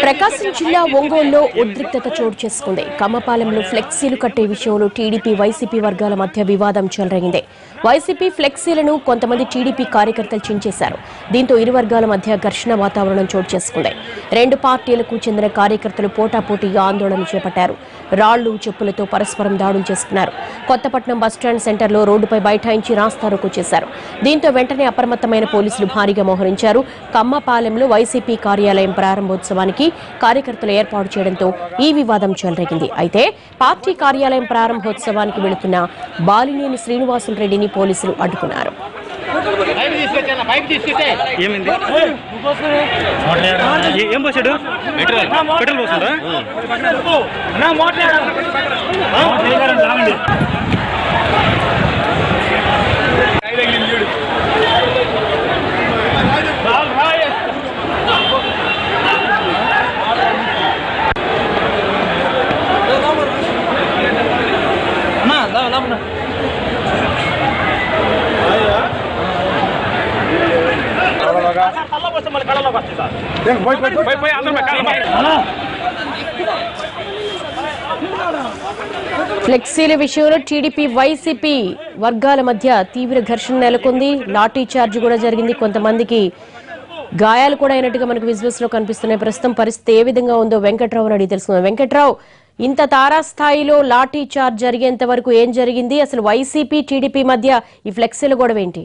ప్రకాశం జిల్లా ఒంగోలులో ఉద్రిక్తత చోటు చేసుకుంది. కమ్మపాలెంలో ఫ్లెక్సీలు కట్టే విషయంలో టీడీపీ వైసీపీ వర్గాల మధ్య వివాదం చెలరేగింది. వైసీపీ ఫ్లెక్సీలను కొంతమంది టీడీపీ కార్యకర్తలు చించేశారు. దీంతో ఇరు వర్గాల మధ్య ఘర్షణ వాతావరణం చోటు చేసుకుంది. రెండు పార్టీలకు చెందిన కార్యకర్తలు పోటాపోటీగా ఆందోళన చేపట్టారు. రాళ్లు చెప్పులతో పరస్పరం దాడులు చేసుకున్నారు. కొత్తపట్నం బస్టాండ్ సెంటర్లో రోడ్డుపై బైఠాయించి రాస్తారోకో చేశారు. దీంతో వెంటనే అప్రమత్తమైన పోలీసులు భారీగా మోహరించారు. కమ్మపాలెంలో వైసీపీ కార్యాలయం ప్రారంభోత్సవానికి కార్యకర్తలు ఏర్పాటు చేయడంతో ఈ వివాదం చెలరేగింది. అయితే పార్టీ కార్యాలయం ప్రారంభోత్సవానికి వెళుతున్న బాలినేని శ్రీనివాసులు రెడ్డిని పోలీసులు అడ్డుకున్నారు. ఫ్లెక్సీల విషయంలో టీడీపీ వైసీపీ వర్గాల మధ్య తీవ్ర ఘర్షణ నెలకొంది. లాఠీ చార్జ్ కూడా జరిగింది. కొంతమందికి గాయాలు కూడా అయినట్టుగా మనకు విజువల్స్ లో కనిపిస్తున్నాయి. ప్రస్తుతం పరిస్థితి ఏ విధంగా ఉందో వెంకట్రావు అడిగి తెలుసుకుందాం. వెంకట్రావు, ఇంత తారాస్థాయిలో లాఠీ చార్జ్ జరిగేంత వరకు ఏం జరిగింది? అసలు వైసీపీ టీడీపీ మధ్య ఈ ఫ్లెక్సీల గొడవ ఏంటి?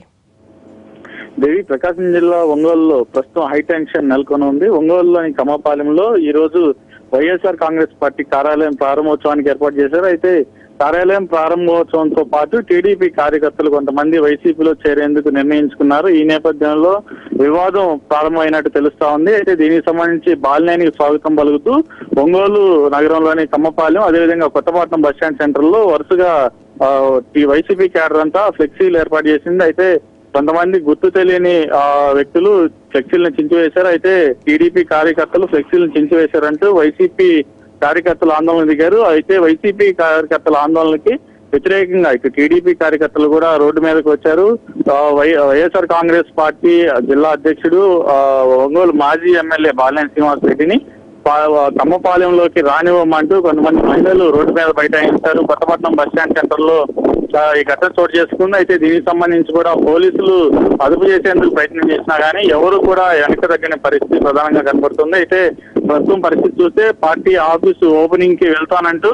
దేవి, ప్రకాశం జిల్లా ఒంగోలులో ప్రస్తుతం హై టెన్షన్ నెలకొని ఉంది. ఒంగోలులోని కమ్మపాలెంలో ఈ రోజు వైఎస్ఆర్ కాంగ్రెస్ పార్టీ కార్యాలయం ప్రారంభోత్సవానికి ఏర్పాటు చేశారు. అయితే కార్యాలయం ప్రారంభోత్సవంతో పాటు టీడీపీ కార్యకర్తలు కొంతమంది వైసీపీలో చేరేందుకు నిర్ణయించుకున్నారు. ఈ నేపథ్యంలో వివాదం ప్రారంభమైనట్టు తెలుస్తా ఉంది. అయితే దీనికి సంబంధించి బాలినేనికి స్వాగతం పలుకుతూ ఒంగోలు నగరంలోని కమ్మపాలెం, అదేవిధంగా కొత్తపట్నం బస్టాండ్ సెంటర్ లో వరుసగా ఈ వైసీపీ క్యాడర్ అంతా ఫ్లెక్సీలు ఏర్పాటు చేసింది. అయితే కొంతమంది గుర్తు తెలియని వ్యక్తులు ఫ్లెక్సీలను చించివేశారు. అయితే టీడీపీ కార్యకర్తలు ఫ్లెక్సీలను చించివేశారంటూ వైసీపీ కార్యకర్తలు ఆందోళన దిగారు. అయితే వైసీపీ కార్యకర్తల ఆందోళనకి వ్యతిరేకంగా ఇటు టీడీపీ కార్యకర్తలు కూడా రోడ్డు మీదకి వచ్చారు. వైఎస్ఆర్ కాంగ్రెస్ పార్టీ జిల్లా అధ్యక్షుడు ఒంగోలు మాజీ ఎమ్మెల్యే బాలినేని శ్రీనివాస్ రెడ్డిని కమ్మపాలెంలోకి రానివ్వమంటూ కొంతమంది మహిళలు రోడ్డు మీద బైఠాయించారు. కొత్తపట్నం బస్టాండ్ సెంటర్ లో ఈ ఘటన చోటు చేసుకుంది. అయితే దీనికి సంబంధించి కూడా పోలీసులు అదుపు చేసేందుకు ప్రయత్నం చేసినా గానీ ఎవరు కూడా వెనక తగ్గిన పరిస్థితి ప్రధానంగా కనబడుతుంది. అయితే ప్రస్తుతం పరిస్థితి చూస్తే పార్టీ ఆఫీసు ఓపెనింగ్ కి వెళ్తానంటూ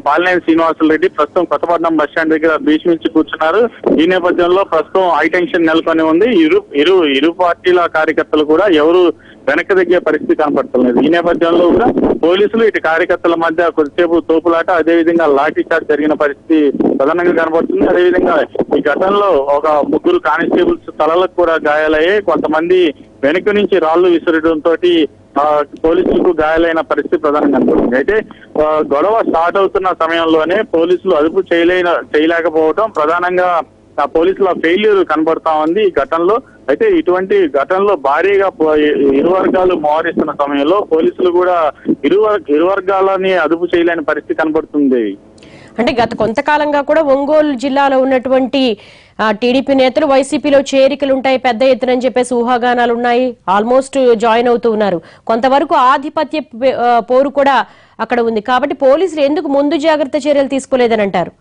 బాలినేని శ్రీనివాసులు రెడ్డి ప్రస్తుతం కొత్తపట్నం బస్టాండ్ దగ్గర భీష్మించి కూర్చున్నారు. ఈ నేపథ్యంలో ప్రస్తుతం హై టెన్షన్ నెలకొని ఉంది. ఇరు పార్టీల కార్యకర్తలు కూడా ఎవరు వెనక్కి తగ్గే పరిస్థితి కనపడుతున్నది. ఈ నేపథ్యంలో కూడా పోలీసులు ఇటు కార్యకర్తల మధ్య కొద్దిసేపు తోపులాట, అదేవిధంగా లాఠీ చార్జ్ జరిగిన పరిస్థితి ప్రధానంగా కనబడుతుంది. అదేవిధంగా ఈ ఘటనలో ఒక 3 కానిస్టేబుల్స్ తలలకు కూడా గాయాలయ్యాయి. కొంతమంది వెనక నుంచి రాళ్లు విసరడంతో పోలీసులకు గాయాలైన పరిస్థితి ప్రధానంగా కనబడుతుంది. అయితే గొడవ స్టార్ట్ అవుతున్న సమయంలోనే పోలీసులు అదుపు చేయలేకపోవడం ప్రధానంగా పోలీసుల ఫెయిల్యూర్ కనబడతా ఉంది ఈ ఘటనలో. అయితే ఇటువంటి ఘటనలో భారీగా ఇరు వర్గాలు మోహరిస్తున్న సమయంలో పోలీసులు కూడా ఇరు వర్గాలని అదుపు చేయలేని పరిస్థితి కనబడుతుంది. అంటే గత కొంతకాలంగా కూడా ఒంగోలు జిల్లాలో ఉన్నటువంటి టీడీపీ నేతలు వైసీపీలో చేరికలు ఉంటాయి పెద్ద ఎత్తున అని చెప్పేసి ఊహాగానాలు ఉన్నాయి. ఆల్మోస్ట్ జాయిన్ అవుతూ ఉన్నారు. కొంతవరకు ఆధిపత్య పోరు కూడా అక్కడ ఉంది. కాబట్టి పోలీసులు ఎందుకు ముందు జాగ్రత్త చర్యలు తీసుకోలేదని అంటారు?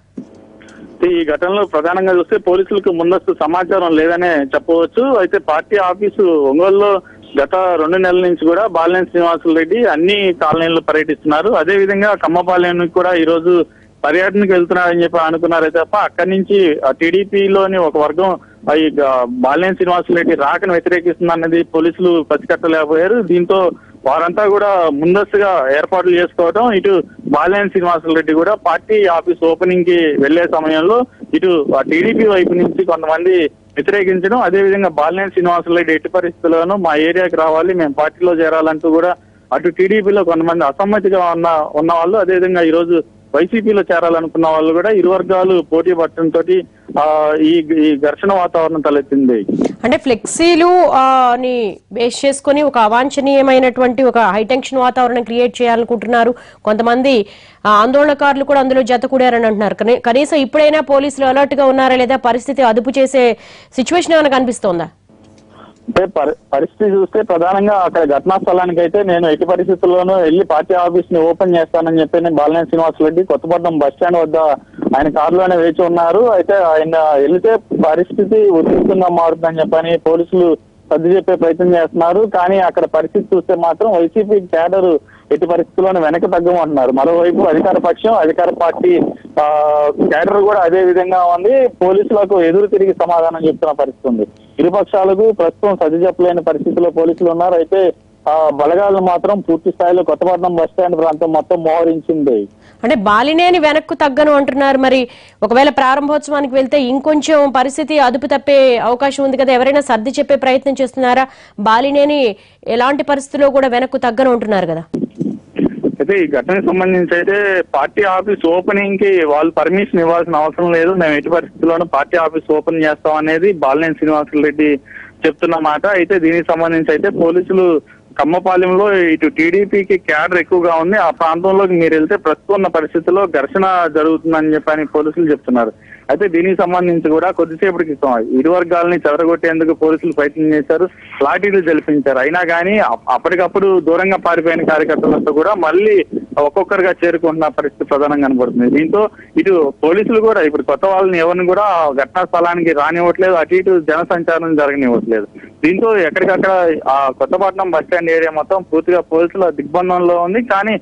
ఈ ఘటనలో ప్రధానంగా చూస్తే పోలీసులకు ముందస్తు సమాచారం లేదనే చెప్పవచ్చు. అయితే పార్టీ ఆఫీసు ఒంగోలులో గత 2 నెలల నుంచి కూడా బాలినేని శ్రీనివాసులు రెడ్డి అన్ని కాలనీల్లో పర్యటిస్తున్నారు. అదే విధంగా కమ్మపాలెంకి కూడా ఈ రోజు పర్యటనకు వెళ్తున్నారని చెప్పి అనుకున్నారే తప్ప అక్కడి నుంచి టీడీపీలోని ఒక వర్గం ఈ బాలినేని శ్రీనివాసులు రెడ్డి రాకను వ్యతిరేకిస్తుందన్నది పోలీసులు పసికట్టలేకపోయారు. దీంతో వారంతా కూడా ముందస్తుగా ఏర్పాట్లు చేసుకోవడం, ఇటు బాలినేని శ్రీనివాసులు రెడ్డి కూడా పార్టీ ఆఫీస్ ఓపెనింగ్ కి వెళ్లే సమయంలో ఇటు టీడీపీ వైపు నుంచి కొంతమంది వ్యతిరేకించడం, అదేవిధంగా బాలినేని శ్రీనివాసులు రెడ్డి ఎట్టి పరిస్థితుల్లోనూ మా ఏరియాకి రావాలి, మేము పార్టీలో చేరాలంటూ కూడా అటు టీడీపీలో కొంతమంది అసమ్మతిగా ఉన్న వాళ్ళు, అదేవిధంగా ఈ రోజు వైసీపీలో చేరాలనుకున్న వాళ్ళు కూడా ఇరు వర్గాలు పోటీ పట్టడంతో ఈ ఘర్షణ వాతావరణం తలెత్తింది. అంటే ఫ్లెక్సీలు ని బేస్ చేసుకుని ఒక అవాంఛనీయమైనటువంటి ఒక హైటెన్షన్ వాతావరణం క్రియేట్ చేయాలనుకుంటున్నారు. కొంతమంది ఆందోళనకారులు కూడా అందులో జతకూడారని అంటున్నారు. కనీసం ఇప్పుడైనా పోలీసులు అలర్ట్ గా ఉన్నారా లేదా, పరిస్థితి అదుపు చేసే సిచ్యువేషన్ ఏమైనా కనిపిస్తోందా? అంటే పరిస్థితి చూస్తే ప్రధానంగా అక్కడ ఘటనా స్థలానికి అయితే నేను ఎట్టి పరిస్థితుల్లోనూ వెళ్ళి పార్టీ ఆఫీస్ ని ఓపెన్ చేస్తానని చెప్పి బాలినేని శ్రీనివాసరెడ్డి కొత్తపట్నం బస్ స్టాండ్ వద్ద ఆయన కారులోనే వేచి ఉన్నారు. అయితే ఆయన వెళితే పరిస్థితి ఉద్రిక్తంగా మారుతుందని చెప్పని పోలీసులు సర్ది చెప్పే ప్రయత్నం చేస్తున్నారు. కానీ అక్కడ పరిస్థితి చూస్తే మాత్రం వైసీపీ క్యాడర్ ఎట్టి పరిస్థితుల్లోనూ వెనక్కి తగ్గమంటున్నారు. మరోవైపు అధికార పక్షం, అధికార పార్టీ క్యాడర్ కూడా అదే విధంగా ఉంది. పోలీసులకు ఎదురు తిరిగి సమాధానం చెప్తున్న పరిస్థితి ఉంది. ఇరుపక్షాలకు ప్రస్తుతం సర్ది చెప్పలేని పరిస్థితిలో పోలీసులు ఉన్నారు. అయితే బలగాలను మాత్రం పూర్తి స్థాయిలో కొత్తపట్నం బస్ స్టాండ్ ప్రాంతం మొత్తం మోహరించింది. అంటే బాలినేని వెనక్కు తగ్గను అంటున్నారు. మరి ఒకవేళ ప్రారంభోత్సవానికి వెళ్తే ఇంకొంచెం పరిస్థితి అదుపు తప్పే అవకాశం ఉంది కదా, ఎవరైనా సర్ది చెప్పే ప్రయత్నం చేస్తున్నారా? బాలినేని ఎలాంటి పరిస్థితుల్లో కూడా వెనక్కు తగ్గను అంటున్నారు కదా. అయితే ఈ ఘటనకు సంబంధించి అయితే పార్టీ ఆఫీస్ ఓపెనింగ్ కి వాళ్ళు పర్మిషన్ ఇవ్వాల్సిన అవసరం లేదు, మేము ఎట్టి పరిస్థితుల్లోనూ పార్టీ ఆఫీస్ ఓపెన్ చేస్తాం అనేది బాలినేని శ్రీనివాసరెడ్డి చెప్తున్న మాట. అయితే దీనికి సంబంధించి అయితే పోలీసులు కమ్మపాలెంలో ఇటు టీడీపీకి క్యాడర్ ఎక్కువగా ఉంది, ఆ ప్రాంతంలోకి మీరు వెళ్తే ప్రస్తుతం ఉన్న పరిస్థితుల్లో ఘర్షణ జరుగుతుందని చెప్పని పోలీసులు చెప్తున్నారు. అయితే దీనికి సంబంధించి కూడా కొద్దిసేపటి క్రితం ఇరు వర్గాలని చెదరగొట్టేందుకు పోలీసులు ప్రయత్నం చేశారు, లాఠీలు జలిపించారు. అయినా కానీ అప్పటికప్పుడు దూరంగా పారిపోయిన కార్యకర్తలతో కూడా మళ్ళీ ఒక్కొక్కరుగా చేరుకుంటున్న పరిస్థితి ప్రధానంగా కనబడుతుంది. దీంతో ఇటు పోలీసులు కూడా ఇప్పుడు కొత్త వాళ్ళని ఎవరిని కూడా ఘటనా స్థలానికి రానివ్వట్లేదు, అటు ఇటు జన సంచారం జరగనివ్వట్లేదు. దీంతో ఎక్కడికక్కడ ఆ కొత్తపట్నం బస్ స్టాండ్ ఏరియా మొత్తం పూర్తిగా పోలీసుల దిగ్బంధంలో ఉంది. కానీ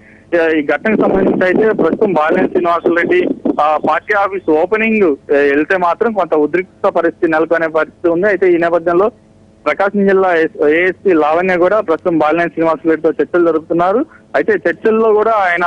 ఈ ఘటనకు సంబంధించి అయితే ప్రస్తుతం Balineni Srinivasa Reddy party office opening వెళ్తే మాత్రం కొంత ఉద్రిక్త పరిస్థితి నెలకొనే పరిస్థితి ఉంది. అయితే ఈ నేపథ్యంలో ప్రకాశం జిల్లా ఏఎస్పీ లావణ్య కూడా ప్రస్తుతం బాలినేని శ్రీనివాసరెడ్డితో చర్చలు జరుపుతున్నారు. అయితే చర్చల్లో కూడా ఆయన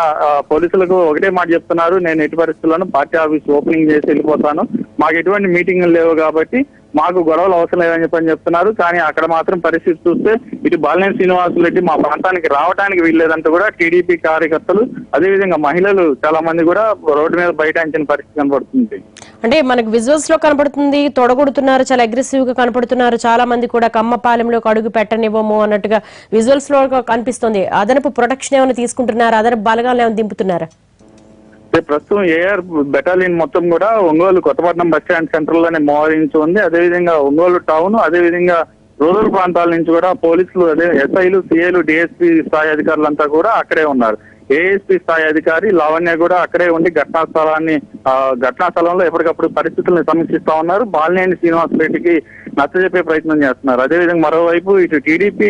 పోలీసులకు ఒకటే మాట చెప్తున్నారు, నేను ఎట్టి పరిస్థితుల్లోనూ పార్టీ ఆఫీస్ ఓపెనింగ్ చేసి వెళ్ళిపోతాను, మాకు ఎటువంటి మీటింగ్లు లేవు కాబట్టి మాకు గొడవలు అవసరం లేదని చెప్పని చెప్తున్నారు. కానీ అక్కడ మాత్రం పరిస్థితి చూస్తే ఇటు బాలినేని శ్రీనివాసరెడ్డి మా ప్రాంతానికి రావడానికి వీల్లేదంటూ కూడా టీడీపీ కార్యకర్తలు అదేవిధంగా మహిళలు చాలా మంది కూడా రోడ్డు మీద బైఠాయించిన పరిస్థితి కనబడుతుంది. అంటే మనకు విజువల్స్ లో కనపడుతుంది, తొడగొడుతున్నారు, చాలా అగ్రెసివ్ గా కనపడుతున్నారు, చాలా మంది కూడా కమ్మపాలెంలోకి అడుగు పెట్టనివ్వము అన్నట్టుగా విజువల్స్ లో కనిపిస్తుంది. అదనపు ప్రొటెక్షన్ ఏమైనా తీసుకుంటున్నారా, అదనపు బలగాలు ఏమైనా దింపుతున్నారా? ప్రస్తుతం ఏఆర్ బెటాలియన్ మొత్తం కూడా Ongole Kothapatnam bus stand centre లోనే మోహరించి ఉంది. అదేవిధంగా ఒంగోలు టౌన్, అదేవిధంగా రూరల్ ప్రాంతాల నుంచి కూడా పోలీసులు, అదే ఎస్ఐలు, సిఐలు, డిఎస్పీ స్థాయి అధికారులంతా కూడా అక్కడే ఉన్నారు. ఏఎస్పీ స్థాయి అధికారి లావణ్య కూడా అక్కడే ఉండి ఘటనా స్థలంలో ఎప్పటికప్పుడు పరిస్థితులను సమీక్షిస్తా ఉన్నారు. బాలినేని శ్రీనివాసరెడ్డికి నచ్చజెప్పే ప్రయత్నం చేస్తున్నారు. అదేవిధంగా మరోవైపు ఇటు టీడీపీ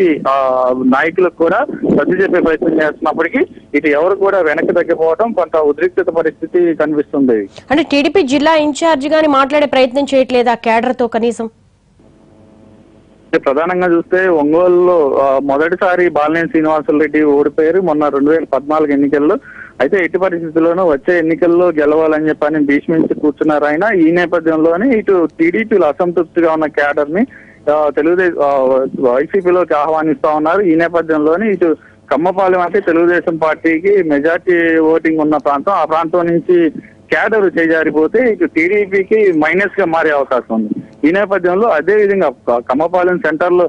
నాయకులకు కూడా నచ్చజెప్పే ప్రయత్నం చేస్తున్నప్పటికీ ఇటు ఎవరు కూడా వెనక్కి తగ్గిపోవడం కొంత ఉద్రిక్తత పరిస్థితి కనిపిస్తుంది. అంటే టీడీపీ జిల్లా ఇన్ఛార్జ్ గాని మాట్లాడే ప్రయత్నం చేయట్లేదా కేడర్ తో కనీసం? ప్రధానంగా చూస్తే ఒంగోలులో మొదటిసారి బాలినేని శ్రీనివాసరెడ్డి ఓడిపోయారు మొన్న 2014 ఎన్నికల్లో. అయితే ఎట్టి పరిస్థితుల్లోనూ వచ్చే ఎన్నికల్లో గెలవాలని చెప్పని భీష్మించి కూర్చున్నారు ఆయన. ఈ నేపథ్యంలోనే ఇటు టీడీపీలో అసంతృప్తిగా ఉన్న క్యాడర్ ని వైసీపీలోకి ఆహ్వానిస్తా ఉన్నారు. ఈ నేపథ్యంలోనే ఇటు కమ్మపాలెం అంటే తెలుగుదేశం పార్టీకి మెజార్టీ ఓటింగ్ ఉన్న ప్రాంతం, ఆ ప్రాంతం నుంచి క్యాడర్ చేజారిపోతే ఇటు టీడీపీకి మైనస్ గా మారే అవకాశం ఉంది. ఈ నేపథ్యంలో అదే విధంగా కమ్మపాలెం సెంటర్ లో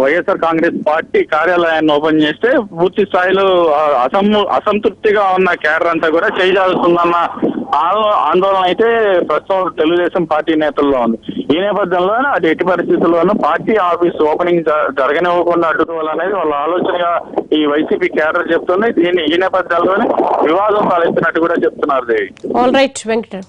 వైఎస్ఆర్ కాంగ్రెస్ పార్టీ కార్యాలయాన్ని ఓపెన్ చేస్తే పూర్తి స్థాయిలో అసంతృప్తిగా ఉన్న క్యాడర్ అంతా కూడా చేజారుతుందన్న ఆందోళన అయితే ప్రస్తుతం తెలుగుదేశం పార్టీ నేతల్లో ఉంది. ఈ నేపథ్యంలో అది ఎట్టి పరిస్థితుల్లోనూ పార్టీ ఆఫీస్ ఓపెనింగ్ జరగనివ్వకుండా అడ్డుకోవాలనేది వాళ్ళ ఆలోచనగా ఈ వైసీపీ క్యాడర్ చెప్తుంది. ఈ నేపథ్యంలోనే వివాదం తలెత్తినట్టు కూడా చెప్తున్నారు దేవి. All right Venkata.